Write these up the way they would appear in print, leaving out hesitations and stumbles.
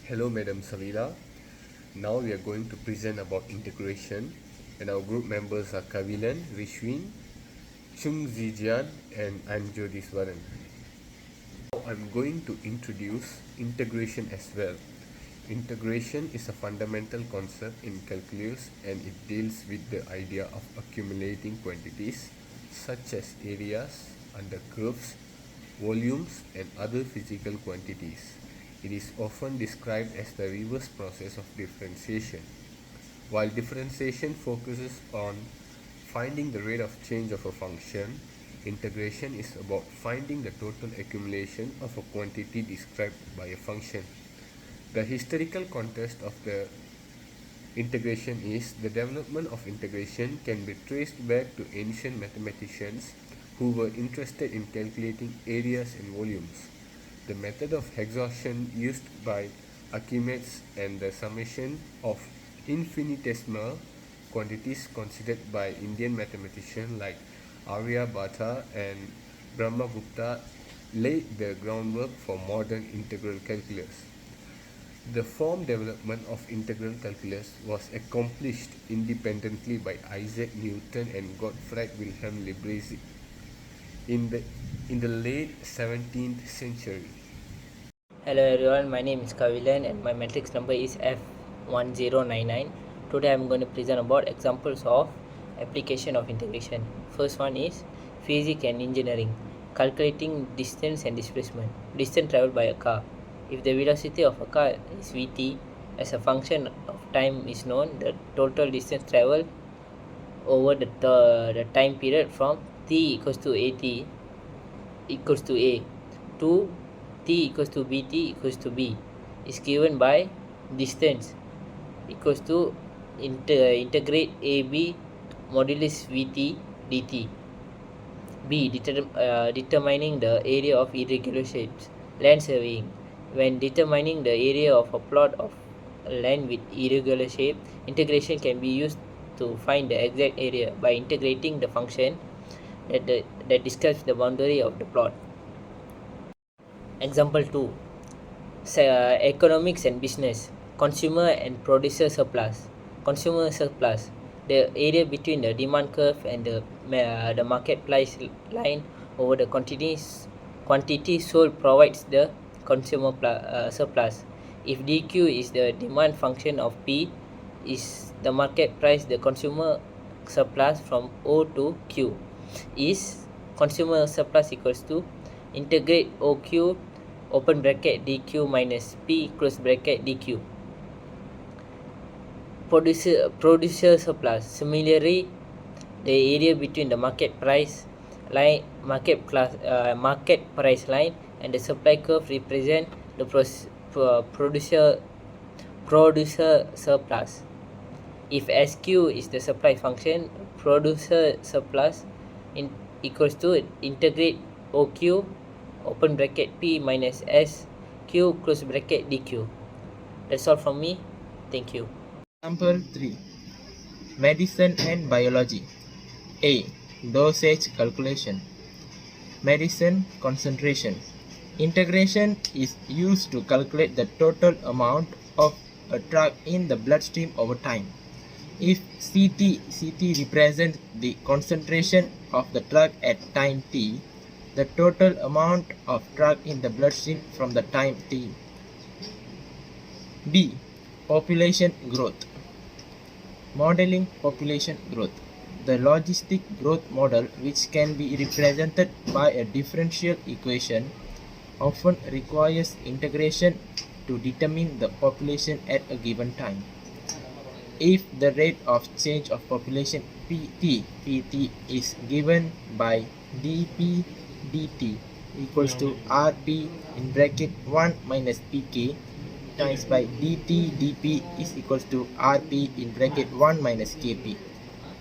Hello, Madam Savila. Now we are going to present about integration, and our group members are Kavilan, Rishwin, Chung Zijian, and I'm Jodiswaran. Now I'm going to introduce integration as well. Integration is a fundamental concept in calculus and it deals with the idea of accumulating quantities such as areas under curves, volumes, and other physical quantities. It is often described as the reverse process of differentiation. While differentiation focuses on finding the rate of change of a function, integration is about finding the total accumulation of a quantity described by a function. The historical context of the integration is the development of integration can be traced back to ancient mathematicians who were interested in calculating areas and volumes. The method of exhaustion used by Archimedes and the summation of infinitesimal quantities considered by Indian mathematicians like Aryabhata and Brahmagupta laid the groundwork for modern integral calculus. The form development of integral calculus was accomplished independently by Isaac Newton and Gottfried Wilhelm Leibniz in the late 17th century. Hello everyone, my name is Kavilan and my matrix number is F1099. Today I am going to present about examples of application of integration. First one is physics and engineering, calculating distance and displacement. Distance traveled by a car. If the velocity of a car is Vt as a function of time is known, the total distance traveled over the time period from t equals to at equals to a to t equals to bt equals to b is given by distance equals to integrate ab modulus vt dt. B. Determining the area of irregular shapes. Land surveying. When determining the area of a plot of land with irregular shape, integration can be used to find the exact area by integrating the function that describes the boundary of the plot. Example 2. Economics and business. Consumer and producer surplus. Consumer surplus. The area between the demand curve and the market price line over the quantity sold provides the consumer surplus. If dq is the demand function of p, is the market price the consumer surplus from O to Q, is consumer surplus equals to integrate OQ open bracket dq minus p close bracket dq. Producer surplus. Similarly, the area between the market price line market price line and the supply curve represent the producer surplus. If SQ is the supply function, producer surplus equals to integrate OQ open bracket P minus SQ close bracket DQ. That's all from me. Thank you. Example 3. Medicine and biology. A. Dosage calculation. Medicine concentration. Integration is used to calculate the total amount of a drug in the bloodstream over time. If Ct represents the concentration of the drug at time t, the total amount of drug in the bloodstream from the time t. B. Population growth. Modeling population growth. The logistic growth model, which can be represented by a differential equation, often requires integration to determine the population at a given time. If the rate of change of population pt is given by dp dt equals to rp in bracket 1 minus pk times by dt dp is equals to rp in bracket 1 minus kp,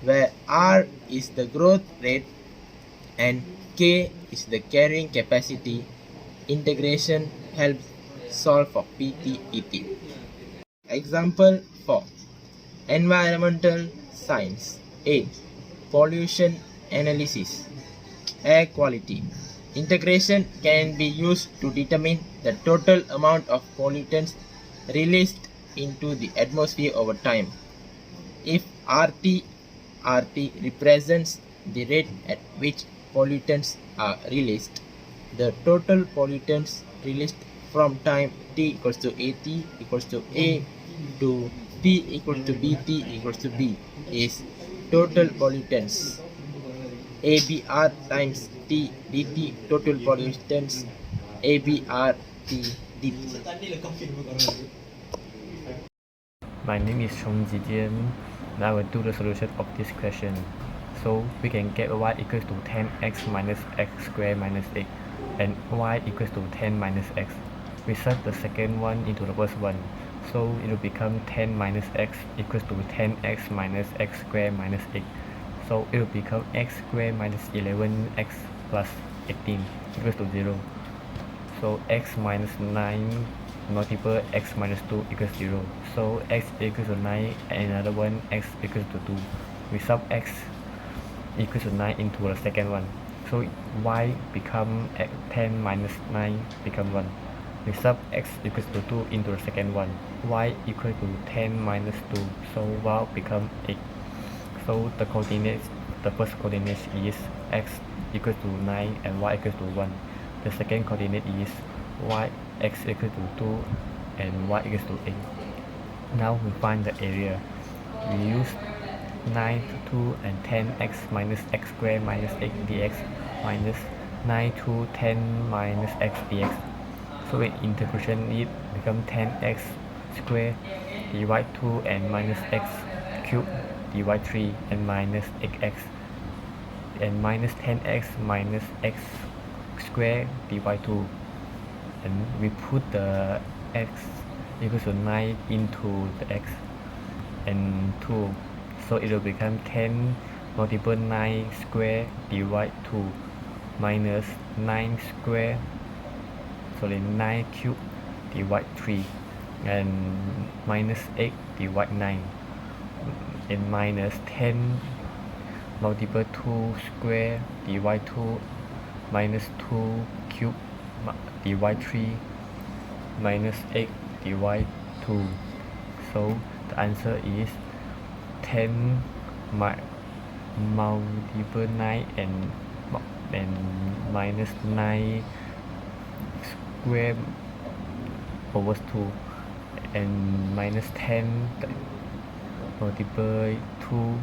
where r is the growth rate and k is the carrying capacity, integration helps solve for pt et. Example 4. Environmental science. A. Pollution analysis. Air quality. Integration can be used to determine the total amount of pollutants released into the atmosphere over time. If RT represents the rate at which pollutants are released, the total pollutants released from time t equals to AT equals to A to T equals to BT equals to B is total pollutants. ABR times T dt total pollutants ABR T dt. My name is Chong Jijian and I will do the solution of this question. So we can get y equals to 10x minus x squared minus 8 and y equals to 10 minus x. We set the second one into the first one. So it will become 10 minus x equals to 10x minus x squared minus 8. So it will become x squared minus 11x plus 18 equals to 0. So x minus 9 multiple x minus 2 equals 0. So x equals to 9 and another one x equals to 2. We sub x equals to 9 into the second one. So y become 10 minus 9 become 1. We sub x equals to 2 into the second one. Y equal to 10 minus 2. So y become 8. So the coordinates, the first coordinate is x equals to 9 and y equals to 1. The second coordinate is x equals to 2 and y equals to 8. Now we find the area. We use 9, 2 and 10x minus x squared minus 8 dx minus 9, 2, 10 minus x dx. So when integration it become 10x squared dy 2 and minus x cubed dy 3 and minus 8x and minus 10x minus x squared dy 2, and we put the x equals to 9 into the x and 2, so it will become 10 multiple 9 square divide 2 minus 9 square, 9 cube divide 3 and minus 8 divide 9 and minus 10 multiple 2 square divide 2 minus 2 cube divide 3 minus 8 divide 2. So the answer is 10 multiple 9 and minus 9 square over 2 and minus 10 multiple 2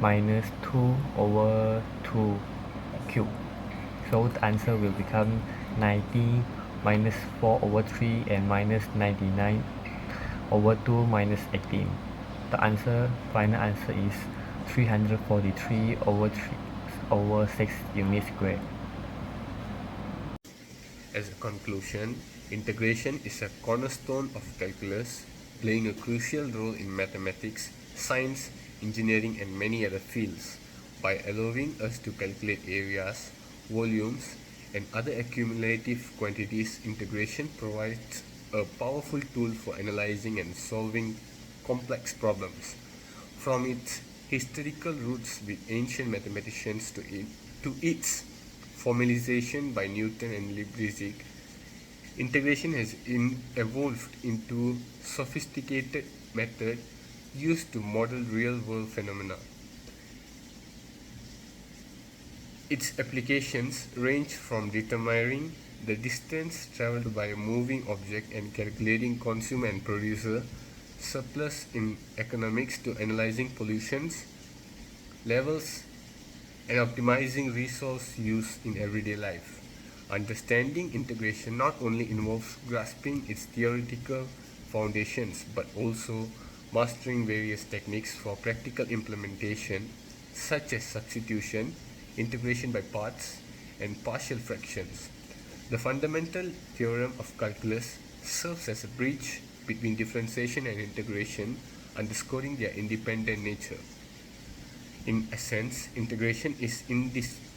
minus 2 over 2 cube. So the answer will become 90 minus 4 over 3 and minus 99 over 2 minus 18. The answer, final answer is 343 over 6 units squared. As a conclusion, integration is a cornerstone of calculus, playing a crucial role in mathematics, science, engineering and many other fields. By allowing us to calculate areas, volumes and other accumulative quantities, integration provides a powerful tool for analyzing and solving complex problems. From its historical roots with ancient mathematicians to its formalization by Newton and Leibniz, integration has evolved into sophisticated method used to model real-world phenomena. Its applications range from determining the distance traveled by a moving object and calculating consumer and producer surplus in economics to analyzing pollutions levels and optimizing resource use in everyday life. Understanding integration not only involves grasping its theoretical foundations but also mastering various techniques for practical implementation such as substitution, integration by parts, and partial fractions. The fundamental theorem of calculus serves as a bridge between differentiation and integration, underscoring their independent nature. In essence, integration is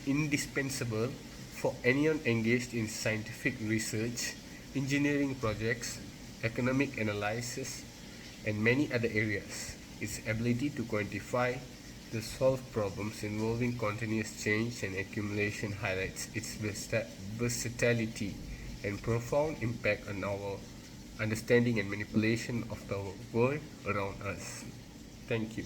indispensable for anyone engaged in scientific research, engineering projects, economic analysis, and many other areas. Its ability to quantify to solve problems involving continuous change and accumulation highlights its versatility and profound impact on our understanding and manipulation of the world around us. Thank you.